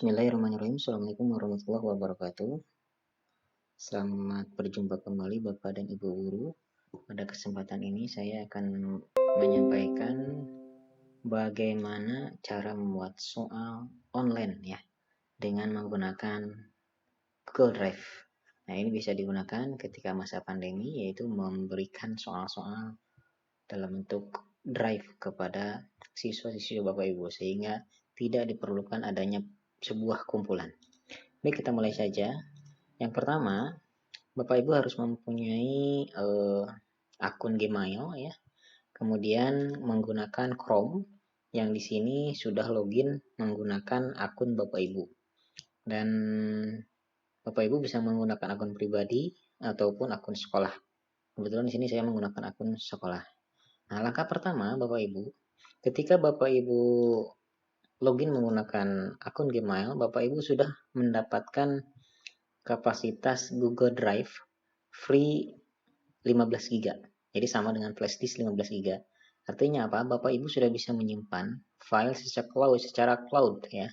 Bismillahirrahmanirrahim. Assalamualaikum warahmatullahi wabarakatuh. Selamat berjumpa kembali Bapak dan Ibu guru. Pada kesempatan ini saya akan menyampaikan bagaimana cara membuat soal online ya dengan menggunakan Google Drive. Nah, ini bisa digunakan ketika masa pandemi, yaitu memberikan soal-soal dalam bentuk drive kepada siswa-siswa Bapak Ibu sehingga tidak diperlukan adanya sebuah kumpulan. Baik, kita mulai saja. Yang pertama, Bapak Ibu harus mempunyai akun Gmail ya. Kemudian menggunakan Chrome yang di sini sudah login menggunakan akun Bapak Ibu. Dan Bapak Ibu bisa menggunakan akun pribadi ataupun akun sekolah. Kebetulan di sini saya menggunakan akun sekolah. Nah, langkah pertama Bapak Ibu, ketika Bapak Ibu login menggunakan akun Gmail, Bapak Ibu sudah mendapatkan kapasitas Google Drive free 15 GB. Jadi sama dengan flash disk 15 GB. Artinya apa? Bapak Ibu sudah bisa menyimpan file secara cloud ya.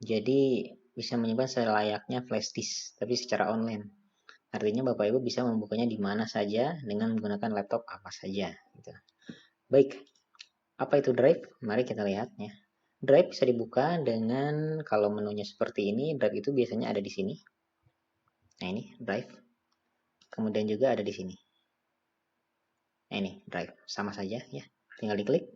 Jadi bisa menyimpan selayaknya flash disk, tapi secara online. Artinya Bapak Ibu bisa membukanya di mana saja dengan menggunakan laptop apa saja. Gitu. Baik, apa itu Drive? Mari kita lihat ya. Drive bisa dibuka dengan, kalau menunya seperti ini, Drive itu biasanya ada di sini. Nah, ini Drive. Kemudian juga ada di sini. Nah, ini Drive. Sama saja ya. Tinggal diklik.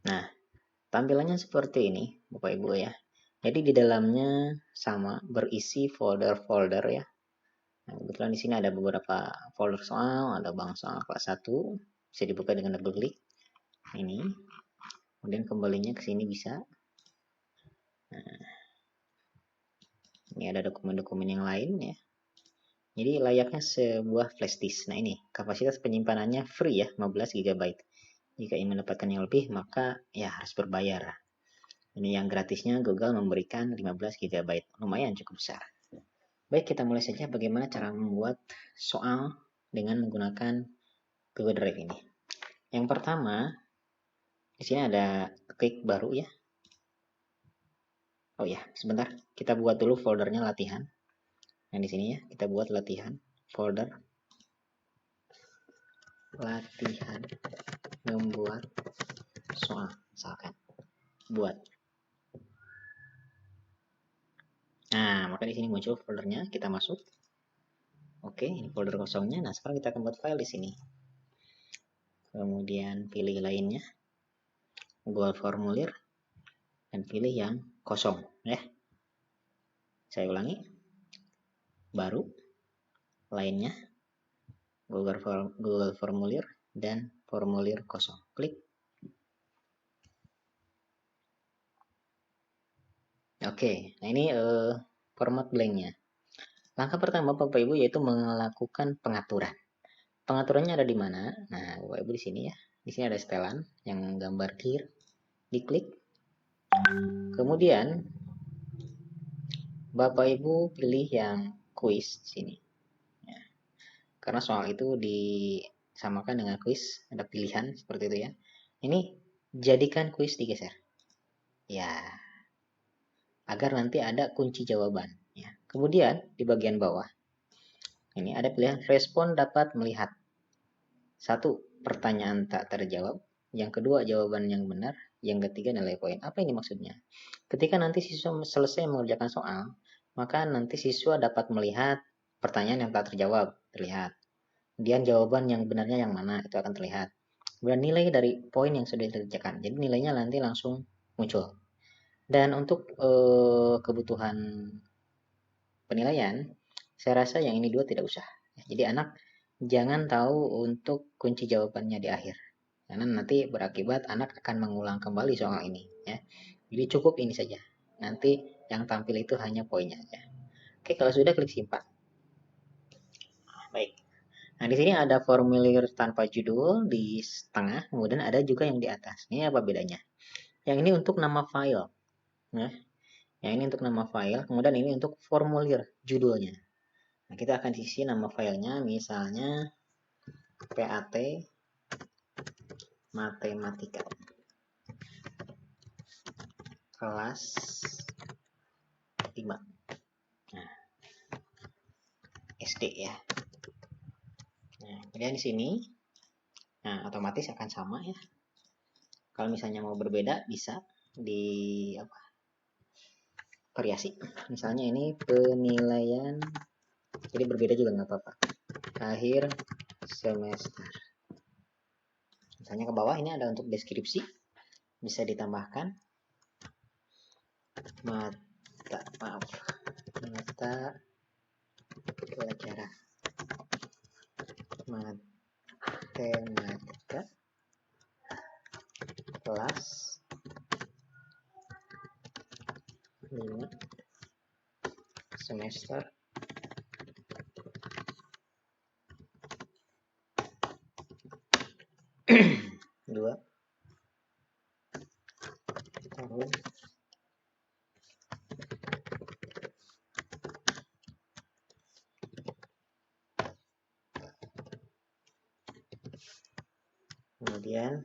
Nah, tampilannya seperti ini, Bapak Ibu ya. Jadi di dalamnya sama berisi folder-folder ya. Nah, kebetulan di sini ada beberapa folder soal, ada bank soal kelas 1, bisa dibuka dengan double klik. Ini. Kemudian kembalinya ke sini bisa. Nah, ini ada dokumen-dokumen yang lain ya. Jadi layaknya sebuah flash disk. Nah, ini kapasitas penyimpanannya free ya, 15 GB. Jika ingin mendapatkan yang lebih, maka ya harus berbayar. Ini yang gratisnya Google memberikan 15 GB. Lumayan cukup besar. Baik, kita mulai saja bagaimana cara membuat soal dengan menggunakan Google Drive ini. Yang pertama, di sini ada klik baru ya. Oh ya, sebentar. Kita buat dulu foldernya latihan. Nah, di sini ya, kita buat latihan folder latihan membuat soal, misalkan buat. Nah, maka di sini muncul foldernya, kita masuk. Oke, ini folder kosongnya. Nah, sekarang kita akan buat file di sini. Kemudian pilih lainnya, Google formulir, dan pilih yang kosong ya. Saya ulangi, baru, lainnya, Google formulir, dan formulir kosong. Klik. Oke, nah ini format blanknya. Langkah pertama Bapak Ibu yaitu melakukan pengaturan. Pengaturannya ada di mana? Nah, Bapak Ibu di sini ya. Di sini ada setelan yang gambar clear. Diklik. Kemudian Bapak Ibu pilih yang quiz di sini. Ya. Karena soal itu disamakan dengan quiz, ada pilihan seperti itu ya. Ini jadikan quiz digeser. Ya. Agar nanti ada kunci jawaban ya. Kemudian di bagian bawah ini ada pilihan respon dapat melihat. 1. Pertanyaan tak terjawab. Yang kedua, jawaban yang benar. Yang ketiga, nilai poin. Apa ini maksudnya? Ketika nanti siswa selesai mengerjakan soal, maka nanti siswa dapat melihat pertanyaan yang tak terjawab, terlihat. Kemudian jawaban yang benarnya yang mana, itu akan terlihat. Kemudian nilai dari poin yang sudah dikerjakan. Jadi nilainya nanti langsung muncul. Dan untuk kebutuhan penilaian, saya rasa yang ini dua tidak usah. Jadi anak jangan tahu untuk kunci jawabannya di akhir. Karena nanti berakibat anak akan mengulang kembali soal ini. Ya. Jadi cukup ini saja. Nanti yang tampil itu hanya poinnya saja. Oke, kalau sudah klik simpan. Baik. Nah, di sini ada formulir tanpa judul di tengah, kemudian ada juga yang di atas. Ini apa bedanya? Yang ini untuk nama file. Nah, yang ini untuk nama file, kemudian ini untuk formulir judulnya. Nah, kita akan isi nama filenya, misalnya PAT Matematika. kelas 5. Nah, SD ya. Nah, kemudian di sini, nah otomatis akan sama ya. Kalau misalnya mau berbeda bisa di variasi. Misalnya ini penilaian, jadi berbeda juga nggak apa-apa. Akhir semester. Misalnya ke bawah ini ada untuk deskripsi, bisa ditambahkan mata pelajaran matematika kelas 5 semester 2 tahun 2020. Kemudian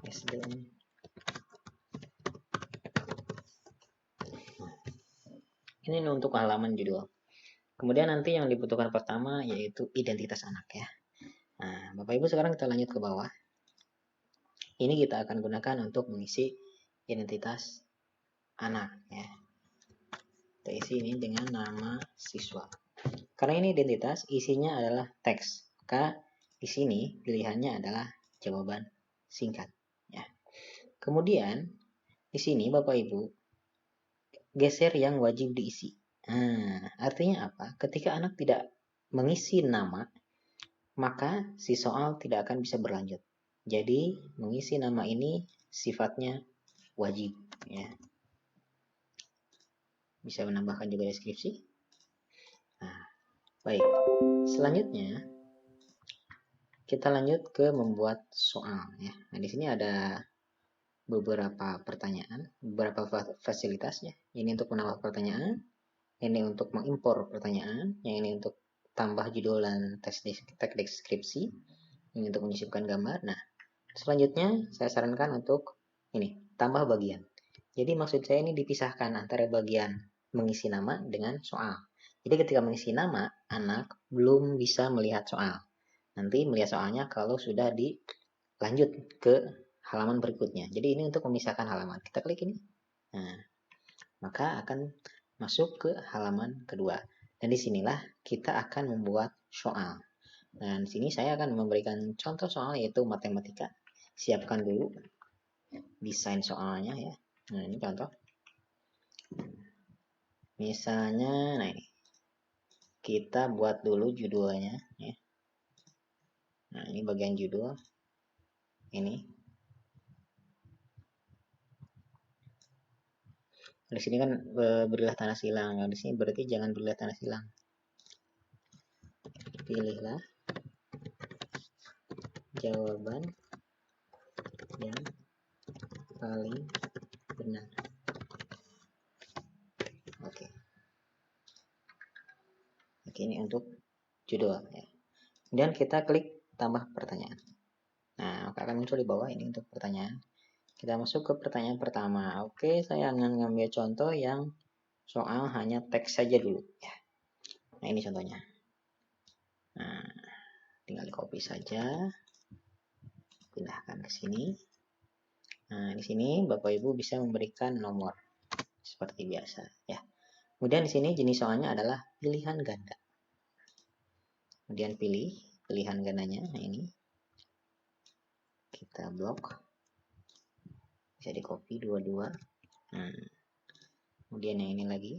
SDM. Ini untuk halaman judul. Kemudian nanti yang dibutuhkan pertama yaitu identitas anak ya. Nah, Bapak Ibu sekarang kita lanjut ke bawah. Ini kita akan gunakan untuk mengisi identitas anak ya. Kita isi ini dengan nama siswa. Karena ini identitas, isinya adalah teks. Maka di sini pilihannya adalah jawaban singkat ya. Kemudian di sini Bapak Ibu geser yang wajib diisi. Nah, artinya apa? Ketika anak tidak mengisi nama, maka si soal tidak akan bisa berlanjut. Jadi mengisi nama ini sifatnya wajib ya. Bisa menambahkan juga deskripsi. Nah, baik. Selanjutnya kita lanjut ke membuat soal ya. Nah, di sini ada beberapa pertanyaan, beberapa fasilitasnya. Ini untuk menambah pertanyaan, ini untuk mengimpor pertanyaan, yang ini untuk tambah judul dan teks deskripsi, ini untuk menyisipkan gambar. Nah, selanjutnya saya sarankan untuk ini, tambah bagian. Jadi maksud saya ini dipisahkan antara bagian mengisi nama dengan soal. Jadi ketika mengisi nama, anak belum bisa melihat soal. Nanti melihat soalnya kalau sudah dilanjut ke halaman berikutnya. Jadi ini untuk memisahkan halaman. Kita klik ini. Nah, maka akan masuk ke halaman kedua. Dan disinilah kita akan membuat soal. Dan di sini saya akan memberikan contoh soal yaitu matematika. Siapkan dulu desain soalnya ya. Nah, ini contoh. Misalnya, nah ini. Kita buat dulu judulnya ya. Nah, ini bagian judul. Ini. Di sini kan berilah tanda silang. Nah, di sini berarti jangan berilah tanda silang. Pilihlah jawaban yang paling benar. Oke. Oke, ini untuk judul ya. Kemudian kita klik tambah pertanyaan. Nah, maka akan muncul di bawah ini untuk pertanyaan. Kita masuk ke pertanyaan pertama. Oke, saya akan ngambil contoh yang soal hanya teks saja dulu ya. Nah, ini contohnya. Nah, tinggal di copy saja. Pindahkan ke sini. Nah, di sini Bapak Ibu bisa memberikan nomor seperti biasa ya. Kemudian di sini jenis soalnya adalah pilihan ganda. Kemudian pilih pilihan gandanya. Nah, ini kita blok. Bisa di copy dua-dua. Kemudian yang ini lagi.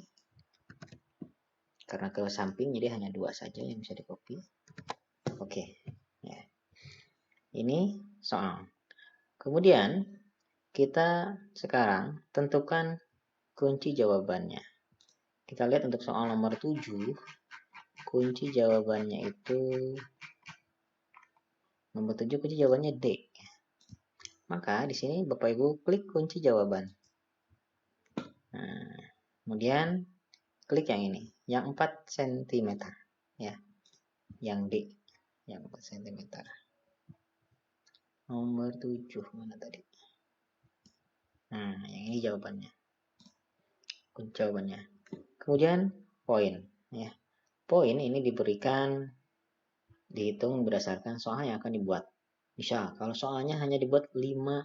Karena ke samping jadi hanya 2 saja yang bisa di copy. Oke. Ya. Ini soal. Kemudian kita sekarang tentukan kunci jawabannya. Kita lihat untuk soal nomor 7, kunci jawabannya itu nomor 7 kunci jawabannya D. Maka di sini Bapak Ibu klik kunci jawaban. Nah, kemudian klik yang ini, yang 4 cm ya. Yang D, yang 4 cm. Nomor 7 mana tadi? Nah, yang ini jawabannya. Kemudian poin, ya. Poin ini diberikan, dihitung berdasarkan soal yang akan dibuat. Misal, kalau soalnya hanya dibuat 5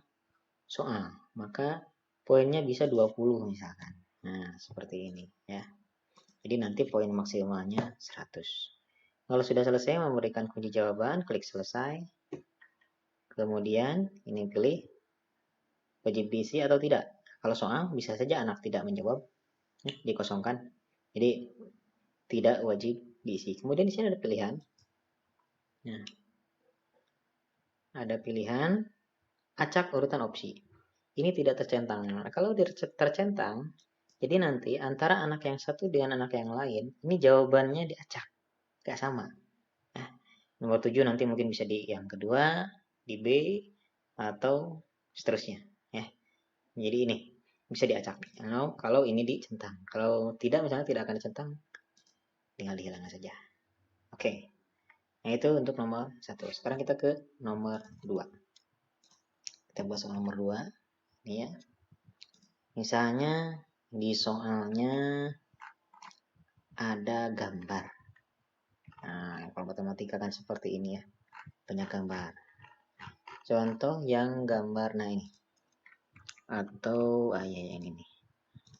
soal, maka poinnya bisa 20 misalkan. Nah, seperti ini, ya. Jadi nanti poin maksimalnya 100. Kalau sudah selesai memberikan kunci jawaban, klik selesai. Kemudian ini pilih wajib diisi atau tidak. Kalau soal bisa saja anak tidak menjawab, dikosongkan. Jadi tidak wajib diisi. Kemudian di sini ada pilihan. Nah, ada pilihan acak urutan opsi. Ini tidak tercentang. Nah, kalau tercentang, jadi nanti antara anak yang satu dengan anak yang lain, ini jawabannya diacak. Gak sama. Nah, nomor 7 nanti mungkin bisa di yang kedua, di B, atau seterusnya. Ya. Jadi ini bisa diacak. Kalau ini dicentang. Kalau tidak, misalnya tidak akan dicentang, tinggal dihilangkan saja. Oke. Nah, itu untuk nomor 1. Sekarang kita ke nomor 2. Kita buat soal nomor 2. Ini ya. Misalnya di soalnya ada gambar. Nah, kalau matematika kan seperti ini ya. Banyak gambar. Contoh yang gambar, nah ini. Atau ya ini nih.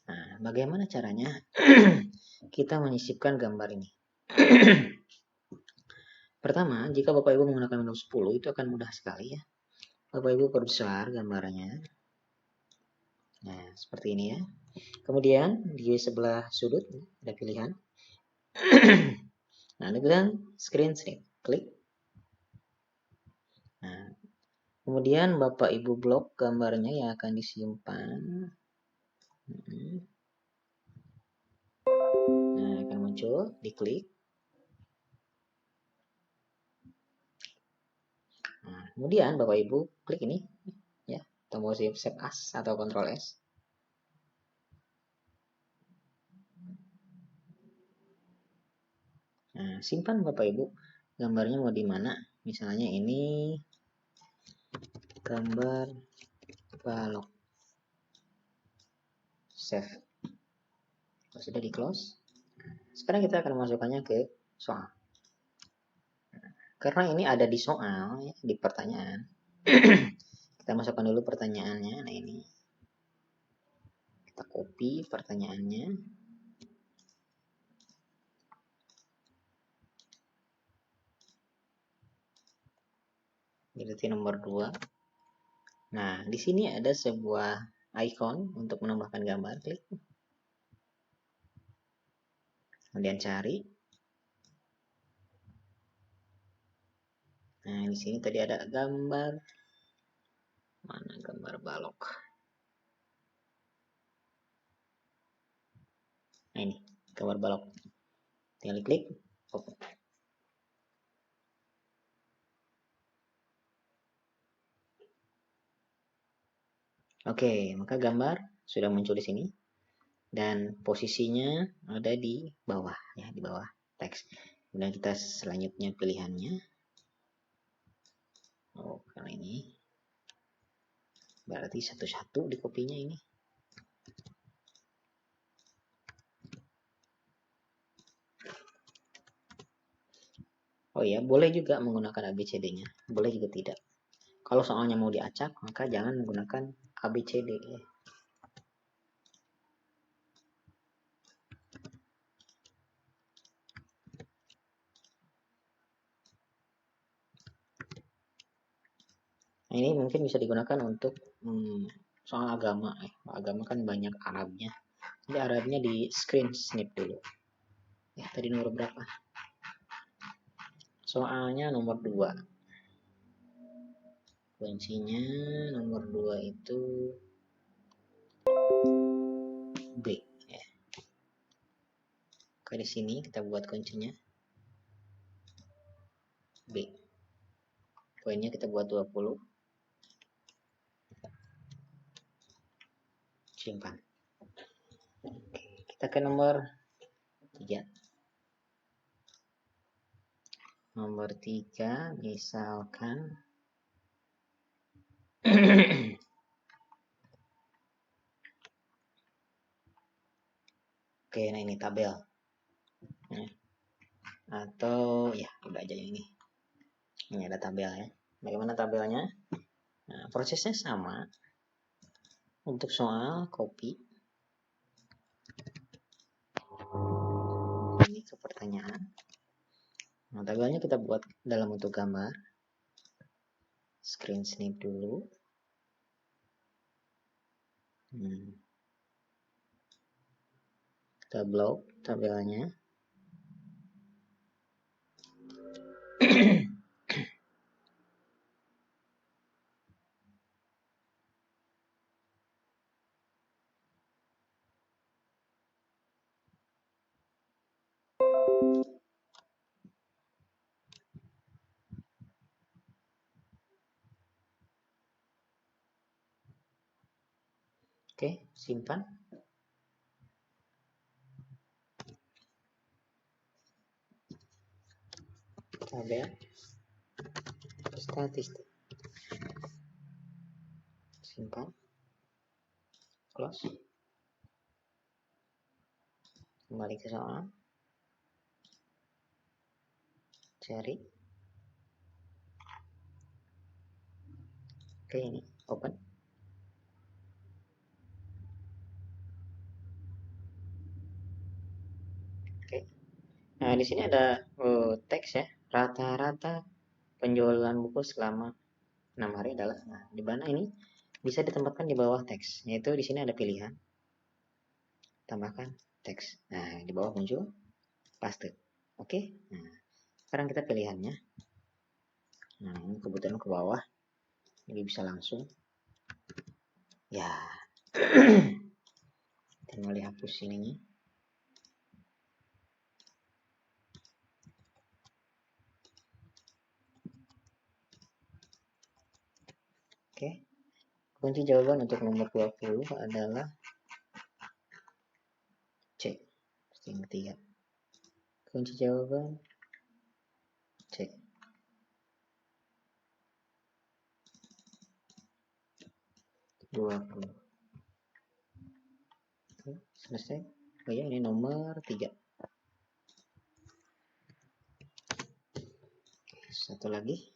Nah, bagaimana caranya kita menyisipkan gambar ini? Pertama, jika Bapak Ibu menggunakan Windows 10 itu akan mudah sekali ya. Bapak Ibu perbesar gambarnya. Nah, seperti ini ya. Kemudian di sebelah sudut ada pilihan. Nah, ada bilang screen snap. Klik. Nah, kemudian Bapak Ibu blok gambarnya yang akan disimpan. Nah, akan muncul, diklik. Nah, kemudian Bapak Ibu klik ini ya, tombol Save As atau Ctrl S. Nah, simpan Bapak Ibu gambarnya mau di mana? Misalnya ini gambar balok. Save. Kalau sudah di close. Sekarang kita akan memasukkannya ke soal. Karena ini ada di soal, ya, di pertanyaan. Kita masukkan dulu pertanyaannya. Nah ini. Kita copy pertanyaannya. Berarti nomor 2. Nah, di sini ada sebuah icon untuk menambahkan gambar. Klik. Kemudian cari. Nah, di sini tadi ada gambar. Mana gambar balok? Nah, ini gambar balok. Tinggal klik. Open. Oke, maka gambar sudah muncul di sini. Dan posisinya ada di bawah, ya, di bawah teks. Kemudian kita selanjutnya pilihannya. Oh, karena ini berarti satu-satu di kopinya ini. Oh iya, boleh juga menggunakan ABCD-nya, boleh juga tidak. Kalau soalnya mau diacak, maka jangan menggunakan ABCD ya. Nah, ini mungkin bisa digunakan untuk soal agama. Agama kan banyak Arabnya. Jadi Arabnya di screen snap dulu. Ya, tadi nomor berapa? Soalnya nomor 2. Kuncinya nomor 2 itu B. Ya. Oke, di sini kita buat kuncinya B. Poinnya kita buat 20. Simpan. Oke, kita ke nomor 3. Nomor 3 misalkan Oke, nah ini tabel. Nah, atau ya udah aja yang ini. Ini ada tabel ya. Bagaimana tabelnya? Nah, prosesnya sama. Untuk soal copy. Ini ke pertanyaan. Nah, tabelnya kita buat dalam bentuk gambar. Screen snip dulu. Kita blok tabelnya. Oke, simpan. Tabel statistik. Simpan. Close. Kembali ke soal. Cari. Oke, ini open. Oke. Nah, di sini ada teks ya. Rata-rata penjualan buku selama 6 hari adalah, nah, di mana ini bisa ditempatkan di bawah teks, yaitu di sini ada pilihan tambahkan teks. Nah, di bawah muncul paste. Oke. Nah, sekarang kita pilihannya. Nah, ini kebetulan ke bawah, jadi bisa langsung. Ya, tinggal dihapus ininya. Oke. Kunci jawaban untuk nomor 20 adalah C. Yang ketiga. Kunci jawaban C. Oke, selesai. Oh ya, ini nomor 3. Satu lagi.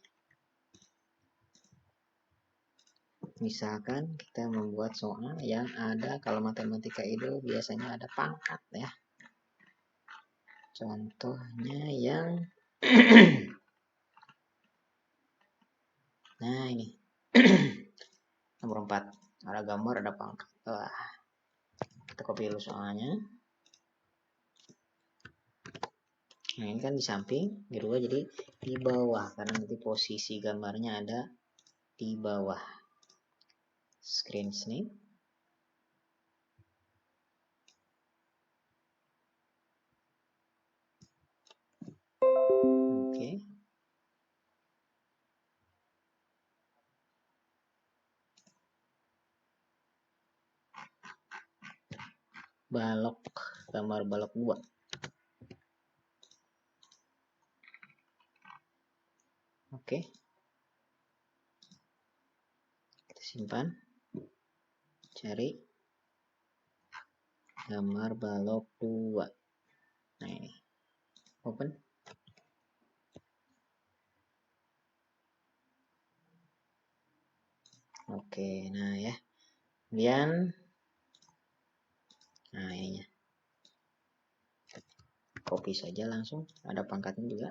Misalkan kita membuat soal yang ada, kalau matematika itu biasanya ada pangkat ya. Contohnya yang nah ini nomor 4, ada gambar, ada pangkat. Wah, kita copy dulu soalnya. Nah, ini kan di samping, dirubah jadi di bawah karena nanti posisi gambarnya ada di bawah. Screen snip. Oke. Balok, gambar balok 2. Oke. Kita simpan. Cari gambar balok 2. Nah, ini. Open. Oke, nah ya. Kemudian nah ininya. Copy saja langsung, ada pangkatnya juga.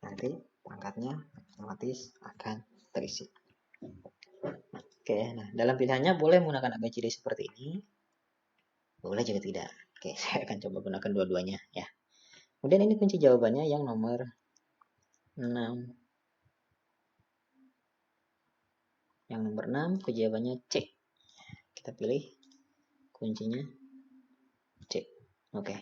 Nanti pangkatnya otomatis akan terisi. Oke, nah dalam pilihannya boleh menggunakan ABCD seperti ini. Boleh juga tidak. Oke, saya akan coba gunakan dua-duanya ya. Kemudian ini kunci jawabannya yang nomor 6. Yang nomor 6 kunci jawabannya C. Kita pilih kuncinya C. Oke.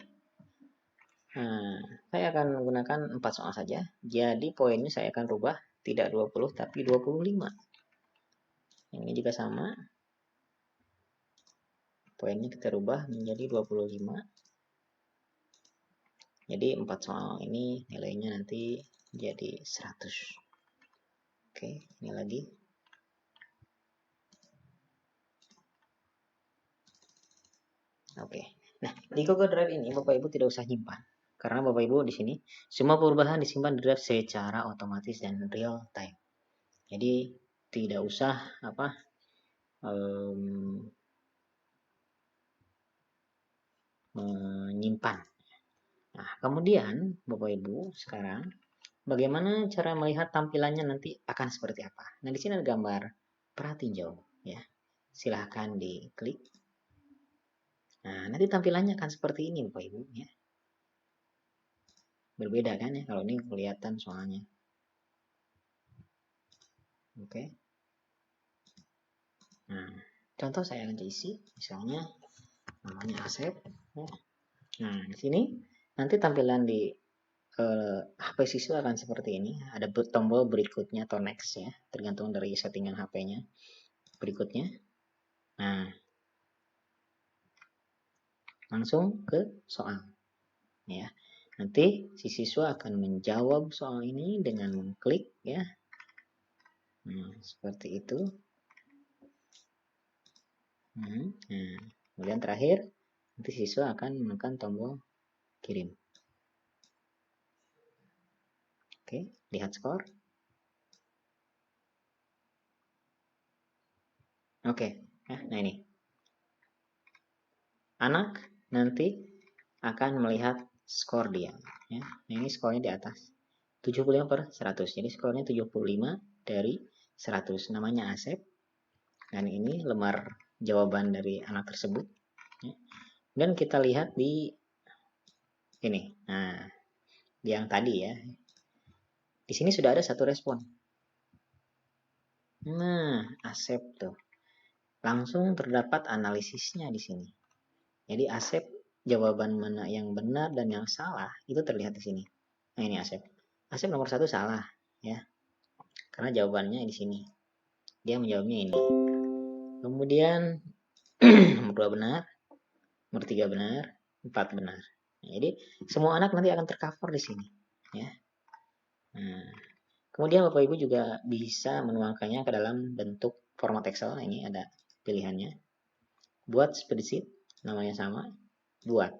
Nah, saya akan menggunakan 4 soal saja. Jadi poinnya saya akan rubah tidak 20 tapi 25. Yang ini juga sama. Poinnya kita rubah menjadi 25. Jadi 4 soal ini nilainya nanti jadi 100. Oke, ini lagi. Oke, Nah, di Google Drive ini Bapak Ibu tidak usah nyimpan. Karena Bapak Ibu di sini semua perubahan disimpan di drive secara otomatis dan real time. Jadi tidak usah menyimpan. Nah, kemudian Bapak Ibu sekarang bagaimana cara melihat tampilannya nanti akan seperti apa? Nah, di sini ada gambar pratinjau ya. Silahkan diklik. Nah, nanti tampilannya akan seperti ini Bapak Ibu ya. Berbeda kan ya kalau ini kelihatan soalnya. Oke. Nah, contoh saya akan isi misalnya namanya Asep ya. Nah, di sini nanti tampilan di HP siswa akan seperti ini. Ada tombol berikutnya atau next ya, tergantung dari settingan HP-nya. Berikutnya. Nah, langsung ke soal ya. Nanti si siswa akan menjawab soal ini dengan mengklik ya. Nah, seperti itu. Nah, kemudian terakhir nanti siswa akan menekan tombol kirim. Oke, lihat skor. Oke, nah ini. Anak nanti akan melihat skor dia. Ya. Nah, ini skornya di atas. 75/100. Jadi skornya 75 dari 100. Namanya Asep. Dan ini lembar jawaban dari anak tersebut. Ya. Dan kita lihat di ini. Nah, di yang tadi ya. Di sini sudah ada satu respon. Nah, Asep tuh. Langsung terdapat analisisnya di sini. Jadi Asep jawaban mana yang benar dan yang salah itu terlihat di sini. Nah, ini Asep. Asep nomor 1 salah ya. Karena jawabannya di sini. Dia menjawabnya ini. Kemudian nomor 2 benar, nomor 3 benar, 4 benar. Nah, jadi semua anak nanti akan tercover di sini ya. Nah, kemudian Bapak Ibu juga bisa menuangkannya ke dalam bentuk format Excel. Nah, ini ada pilihannya. Buat spreadsheet, namanya sama. Buat.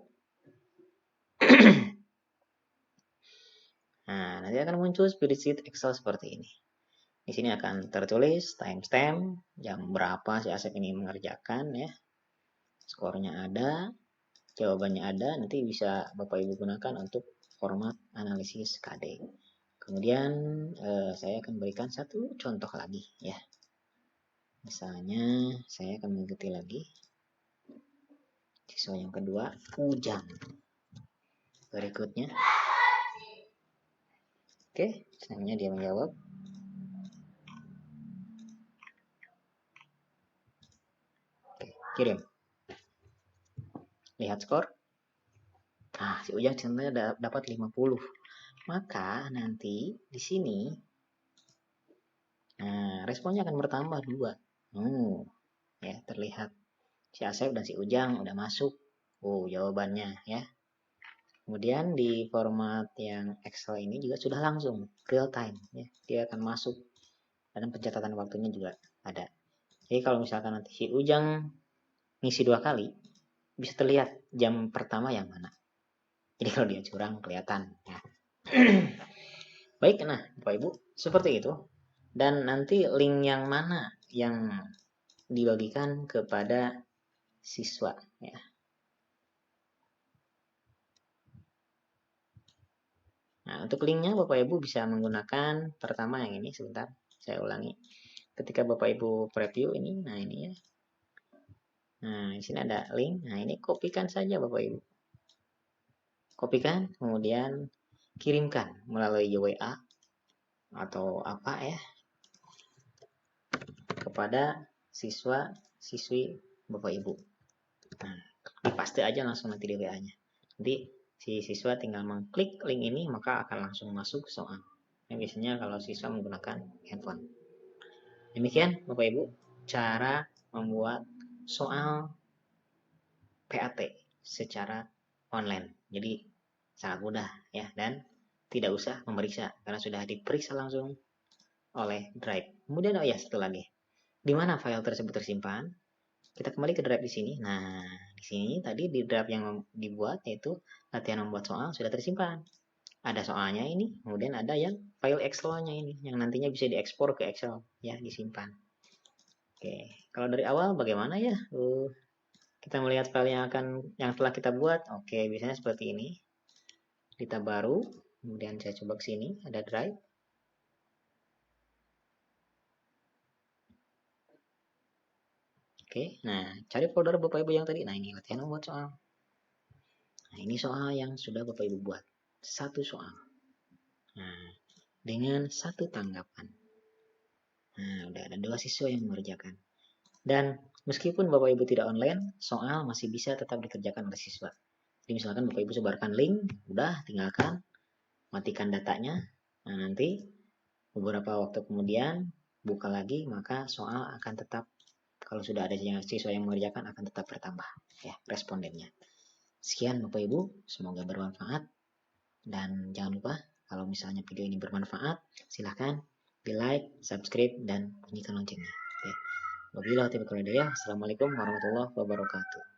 Nah, nanti akan muncul spreadsheet Excel seperti ini. Di sini akan tertulis timestamp, jam berapa si Asep ini mengerjakan ya. Skornya ada, jawabannya ada, nanti bisa Bapak Ibu gunakan untuk format analisis KD. Kemudian saya akan berikan satu contoh lagi ya. Misalnya saya akan mengikuti lagi siswa yang kedua, Ujang. Berikutnya. Oke, selanjutnya dia menjawab. Oke, kirim. Lihat skor. Nah, si Ujang sebenarnya dapat 50. Maka nanti di sini responnya akan bertambah 2. Ya, terlihat si Asep dan si Ujang udah masuk. Jawabannya ya. Kemudian di format yang Excel ini juga sudah langsung real time ya. Dia akan masuk dan pencatatan waktunya juga ada. Jadi kalau misalkan nanti si Ujang ngisi 2 kali, bisa terlihat jam pertama yang mana. Jadi kalau dia curang kelihatan ya. Baik, nah Bapak Ibu seperti itu. Dan nanti link yang mana yang dibagikan kepada siswa ya. Nah, untuk linknya Bapak Ibu bisa menggunakan pertama yang ini, sebentar saya ulangi. Ketika Bapak Ibu preview ini, nah ini ya. Nah, di sini ada link. Nah, ini kopikan saja Bapak Ibu. Kopikan, kemudian kirimkan melalui WA atau apa ya kepada siswa-siswi Bapak Ibu. Nah, pasti aja langsung nanti di WA-nya. Nanti si siswa tinggal mengklik link ini maka akan langsung masuk soal. Nah, biasanya kalau siswa menggunakan handphone. Demikian Bapak Ibu cara membuat soal PAT secara online. Jadi sangat mudah ya dan tidak usah memeriksa karena sudah diperiksa langsung oleh Drive. Kemudian satu lagi. Di mana file tersebut tersimpan? Kita kembali ke Drive di sini. Nah, di sini tadi di draft yang dibuat yaitu latihan membuat soal sudah tersimpan. Ada soalnya ini, kemudian ada yang file Excel-nya ini yang nantinya bisa diekspor ke Excel ya, disimpan. Oke, kalau dari awal bagaimana ya? Kita melihat file yang telah kita buat. Oke, biasanya seperti ini. Di tab baru, kemudian saya coba ke sini, ada drive. Oke, nah cari folder Bapak Ibu yang tadi. Nah, ini latihan membuat soal. Nah, ini soal yang sudah Bapak Ibu buat. Satu soal. Nah, dengan satu tanggapan. Nah, udah ada 2 siswa yang mengerjakan. Dan meskipun Bapak Ibu tidak online, soal masih bisa tetap dikerjakan oleh siswa. Jadi misalkan Bapak Ibu sebarkan link, udah tinggalkan, matikan datanya. Nah, nanti beberapa waktu kemudian buka lagi, maka soal akan tetap, kalau sudah ada siswa yang mengerjakan, akan tetap bertambah ya respondennya. Sekian Bapak Ibu, semoga bermanfaat. Dan jangan lupa kalau misalnya video ini bermanfaat, silahkan di like, subscribe, dan bunyikan loncengnya. Oke. Wabillahi taufiq wal hidayah. Assalamualaikum warahmatullahi wabarakatuh.